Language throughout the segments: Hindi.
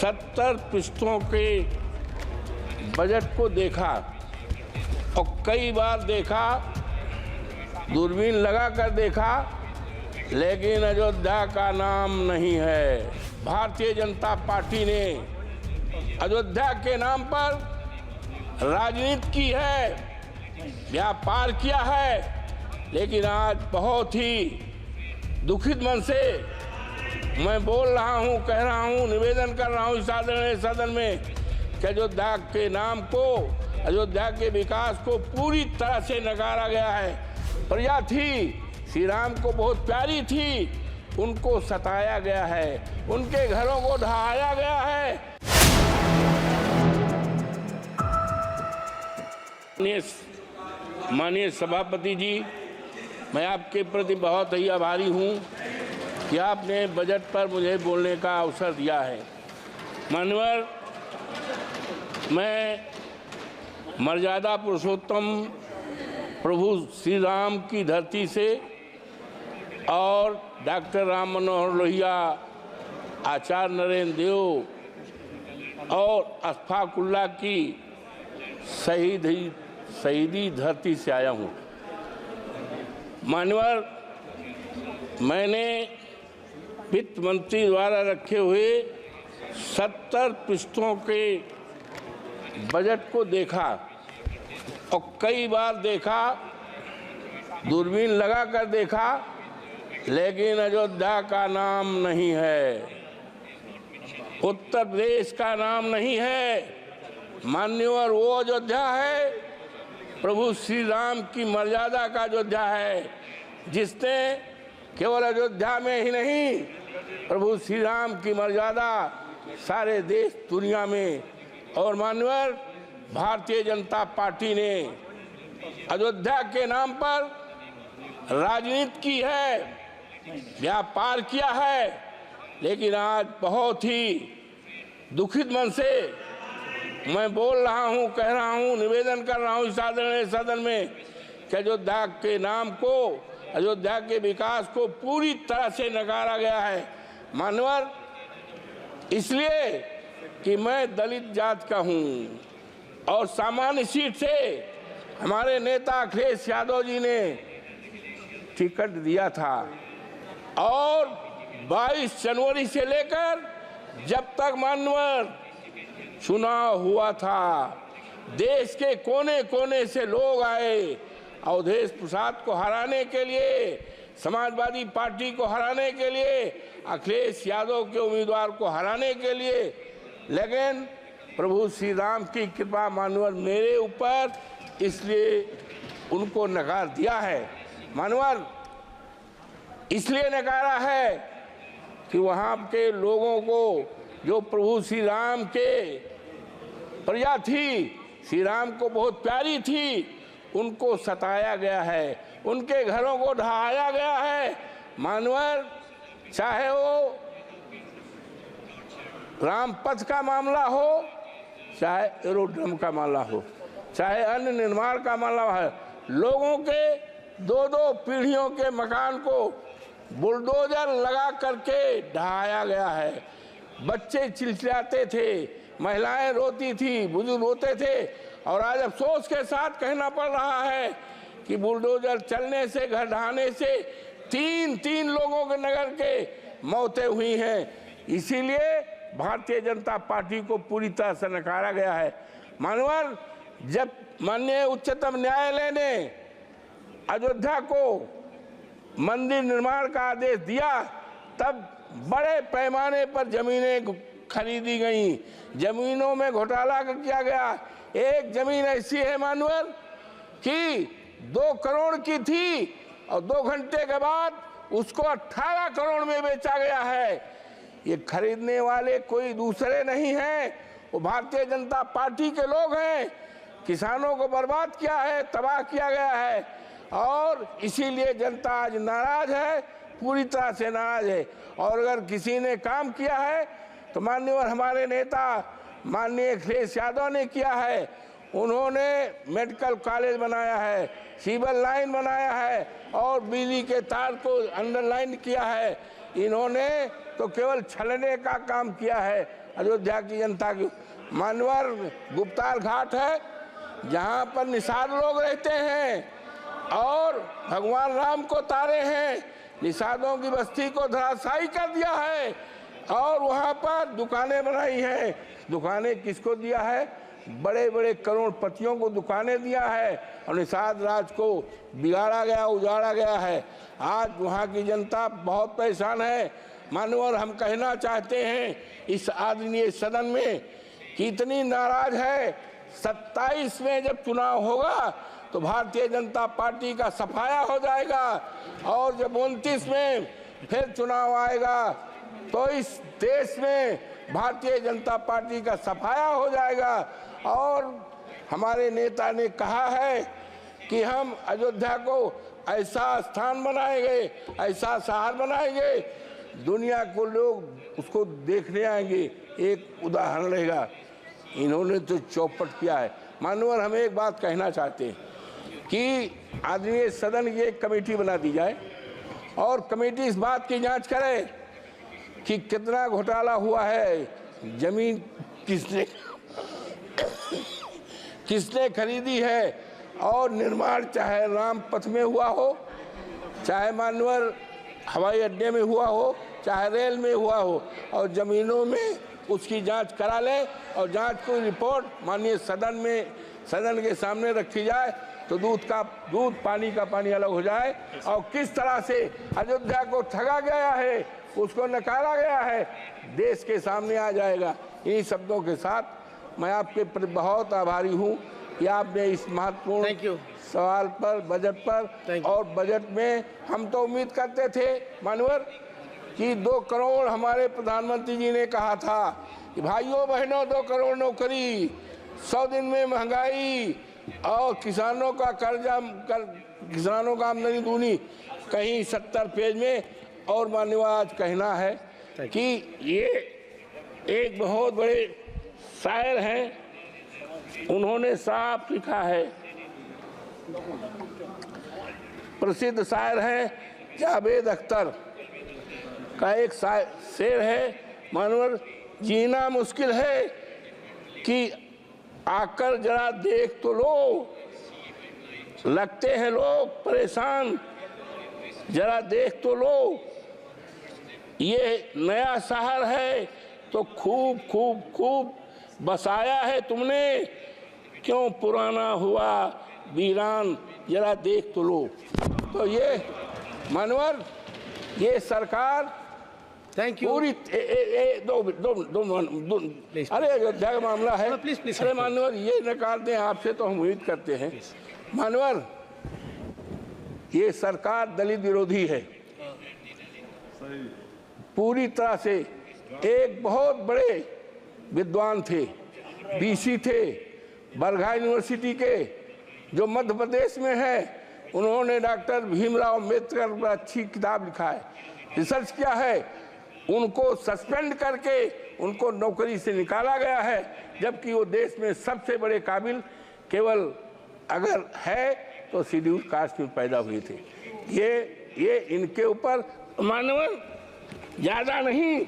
70 पृष्ठों के बजट को देखा और कई बार देखा, दूरबीन लगा कर देखा, लेकिन अयोध्या का नाम नहीं है। भारतीय जनता पार्टी ने अयोध्या के नाम पर राजनीति की है, व्यापार किया है। लेकिन आज बहुत ही दुखित मन से मैं बोल रहा हूं, कह रहा हूं, निवेदन कर रहा हूं इस आदरणीय सदन में कि अयोध्या के नाम को, अयोध्या के विकास को पूरी तरह से नकारा गया है। प्रजा थी, श्री राम को बहुत प्यारी थी, उनको सताया गया है, उनके घरों को ढहाया गया है। माननीय सभापति जी, मैं आपके प्रति बहुत ही आभारी हूं कि आपने बजट पर मुझे बोलने का अवसर दिया है। माननीय, मैं मर्यादा पुरुषोत्तम प्रभु श्री राम की धरती से और डॉक्टर राम मनोहर लोहिया, आचार्य नरेंद्र देव और अशफाक उल्लाह की शहीदी धरती से आया हूँ। मान्यवर, मैंने वित्त मंत्री द्वारा रखे हुए 70 पृष्ठों के बजट को देखा और कई बार देखा, दूरबीन लगा कर देखा, लेकिन अयोध्या का नाम नहीं है, उत्तर प्रदेश का नाम नहीं है। मान्यवर, वो अयोध्या है प्रभु श्री राम की मर्यादा का अयोध्या है, जिसने केवल अयोध्या में ही नहीं, प्रभु श्री राम की मर्यादा सारे देश दुनिया में। और मान्यवर, भारतीय जनता पार्टी ने अयोध्या के नाम पर राजनीति की है, व्यापार किया है। लेकिन आज बहुत ही दुखित मन से मैं बोल रहा हूं, कह रहा हूं, निवेदन कर रहा हूं इस आदरणीय सदन में कि अयोध्या के नाम को, अयोध्या के विकास को पूरी तरह से नकारा गया है। मान्यवर, इसलिए कि मैं दलित जात का हूं और सामान्य सीट से हमारे नेता अखिलेश यादव जी ने टिकट दिया था और 22 जनवरी से लेकर जब तक मान्यवर चुनाव हुआ था, देश के कोने कोने से लोग आए अवधेश प्रसाद को हराने के लिए, समाजवादी पार्टी को हराने के लिए, अखिलेश यादव के उम्मीदवार को हराने के लिए। लेकिन प्रभु श्री राम की कृपा मानवर मेरे ऊपर, इसलिए उनको नकार दिया है। मानवर, इसलिए नकारा है कि वहाँ के लोगों को, जो प्रभु श्री राम के प्रजा थी, श्री राम को बहुत प्यारी थी, उनको सताया गया है, उनके घरों को ढहाया गया है। मानवर, चाहे वो रामपथ का मामला हो, चाहे एरोड्रम का मामला हो, चाहे अन्य निर्माण का मामला है, लोगों के 2-2 पीढ़ियों के मकान को बुलडोजर लगा करके ढहाया गया है। बच्चे चिल्लाते थे, महिलाएं रोती थी, बुजुर्ग रोते थे, और आज अफसोस के साथ कहना पड़ रहा है कि बुलडोजर चलने से, घर ढहाने से 3 लोगों के नगर के मौतें हुई हैं। इसीलिए भारतीय जनता पार्टी को पूरी तरह से नकारा गया है। मानवर, जब माननीय उच्चतम न्यायालय ने अयोध्या को मंदिर निर्माण का आदेश दिया, तब बड़े पैमाने पर जमीनें खरीदी गईं, जमीनों में घोटाला किया गया। एक जमीन ऐसी है मानवर कि 2 करोड़ की थी और 2 घंटे के बाद उसको 18 करोड़ में बेचा गया है। ये खरीदने वाले कोई दूसरे नहीं हैं, वो भारतीय जनता पार्टी के लोग हैं। किसानों को बर्बाद किया है, तबाह किया गया है, और इसीलिए जनता आज नाराज है, पूरी तरह से नाराज है। और अगर किसी ने काम किया है तो माननीय हमारे नेता माननीय अखिलेश यादव ने किया है। उन्होंने मेडिकल कॉलेज बनाया है, सिविल लाइन बनाया है और बिजली के तार को अंडरलाइन किया है। इन्होंने तो केवल छलने का काम किया है अयोध्या की जनता की। मानवर गुप्तार घाट है जहाँ पर निषाद लोग रहते हैं और भगवान राम को तारे हैं, निषादों की बस्ती को धराशायी कर दिया है और वहाँ पर दुकानें बनाई हैं। दुकानें किसको दिया है? बड़े बड़े करोड़पतियों को दुकानें दिया है और निषाद राज को बिगाड़ा गया, उजाड़ा गया है। आज वहाँ की जनता बहुत परेशान है। मानवर हम कहना चाहते हैं इस आदरणीय सदन में कि इतनी नाराज है। 27 में जब चुनाव होगा तो भारतीय जनता पार्टी का सफाया हो जाएगा और जब 29 में फिर चुनाव आएगा तो इस देश में भारतीय जनता पार्टी का सफाया हो जाएगा। और हमारे नेता ने कहा है कि हम अयोध्या को ऐसा स्थान बनाएंगे, ऐसा शहर बनाएंगे, दुनिया को लोग उसको देखने आएंगे। एक उदाहरण रहेगा, इन्होंने तो चौपट किया है। मानवर हम एक बात कहना चाहते हैं कि आदरणीय सदन की एक कमेटी बना दी जाए और कमेटी इस बात की जांच करे कि कितना घोटाला हुआ है, जमीन किसने खरीदी है और निर्माण चाहे राम पथ में हुआ हो, चाहे मानवर हवाई अड्डे में हुआ हो, चाहे रेल में हुआ हो, और जमीनों में उसकी जांच करा ले और जांच को रिपोर्ट माननीय सदन के सामने रखी जाए तो दूध पानी का पानी अलग हो जाए। और किस तरह से अयोध्या को ठगा गया है, उसको नकारा गया है, देश के सामने आ जाएगा। इन्हीं शब्दों के साथ मैं आपके प्रति बहुत आभारी हूँ कि आपने इस महत्वपूर्ण सवाल पर, बजट पर, और बजट में हम तो उम्मीद करते थे मानवर कि 2 करोड़ हमारे प्रधानमंत्री जी ने कहा था कि भाइयों बहनों 2 करोड़ नौकरी, 100 दिन में महंगाई और किसानों का कर्जा किसानों का आमदनी दूनी, कहीं 70 पेज में। और माननीय आज कहना है कि ये एक बहुत बड़े शायर हैं, उन्होंने साफ लिखा है, प्रसिद्ध शायर हैं जावेद अख्तर का एक शेर है, मानवर जीना मुश्किल है कि आकर जरा देख तो लो, लगते हैं लोग परेशान, जरा देख तो लो, ये नया शहर है तो खूब खूब खूब बसाया है तुमने, क्यों पुराना हुआ वीरान, जरा देख तो लो। तो ये मानवर, ये सरकार पूरी दो अरे अयोध्या का मामला है, अरे मानवर ये नकार दें, आपसे तो हम उम्मीद करते हैं। मानवर ये सरकार दलित विरोधी है पूरी तरह से। एक बहुत बड़े विद्वान थे, बीसी थे बरघा यूनिवर्सिटी के, जो मध्य प्रदेश में है, उन्होंने डॉक्टर भीमराव अम्बेडकर पर अच्छी किताब लिखा है, रिसर्च किया है। उनको सस्पेंड करके उनको नौकरी से निकाला गया है, जबकि वो देश में सबसे बड़े काबिल केवल अगर है तो शेड्यूल कास्ट में पैदा हुए थे। ये इनके ऊपर मानवर ज़्यादा नहीं,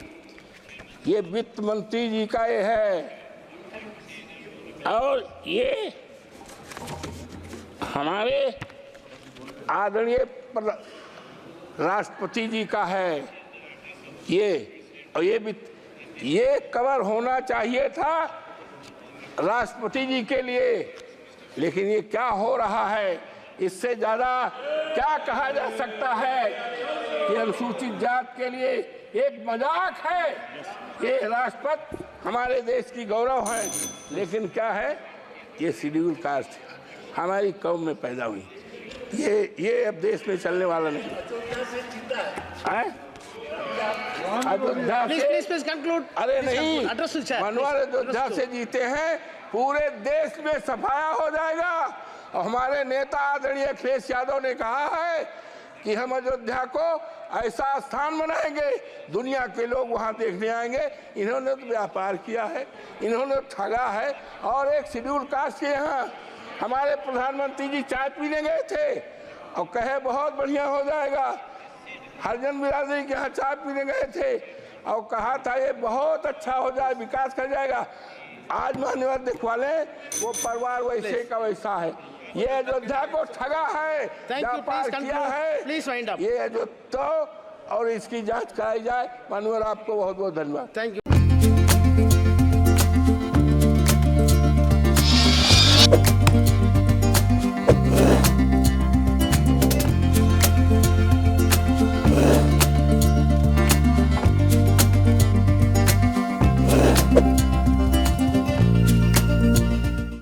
ये वित्त मंत्री जी का ये है और ये हमारे आदरणीय राष्ट्रपति जी का है। और ये कवर होना चाहिए था राष्ट्रपति जी के लिए, लेकिन ये क्या हो रहा है, इससे ज़्यादा क्या कहा जा सकता है कि अनुसूचित जात के लिए एक मजाक है। ये राष्ट्रपति हमारे देश की गौरव है, लेकिन क्या है, ये शेड्यूल कास्ट हमारी कौम में पैदा हुई, ये अब देश में चलने वाला नहीं है। Please conclude. अरे नहीं, मनोहर अयोध्या से जीते हैं, पूरे देश में सफाया हो जाएगा। और हमारे नेता आदरणीय अखिलेश यादव ने कहा है कि हम अयोध्या को ऐसा स्थान बनाएंगे, दुनिया के लोग वहां देखने आएंगे। इन्होंने तो व्यापार किया है, इन्होंने ठगा है। और एक शेड्यूल कास्ट के यहाँ हमारे प्रधानमंत्री जी चाय पीने गए थे और कहे बहुत बढ़िया हो जाएगा। हरिजन बिरादरी के यहाँ चाय पीने गए थे और कहा था ये बहुत अच्छा हो जाए, विकास कर जाएगा। आज मान्यवर दिखवा लें, वो परिवार वैसे का वैसा है। ये अयोध्या को ठगा है, व्यापार किया है, ये जो तो और इसकी जांच कराई जाए। मान्यवर आपको बहुत बहुत धन्यवाद। Thank you.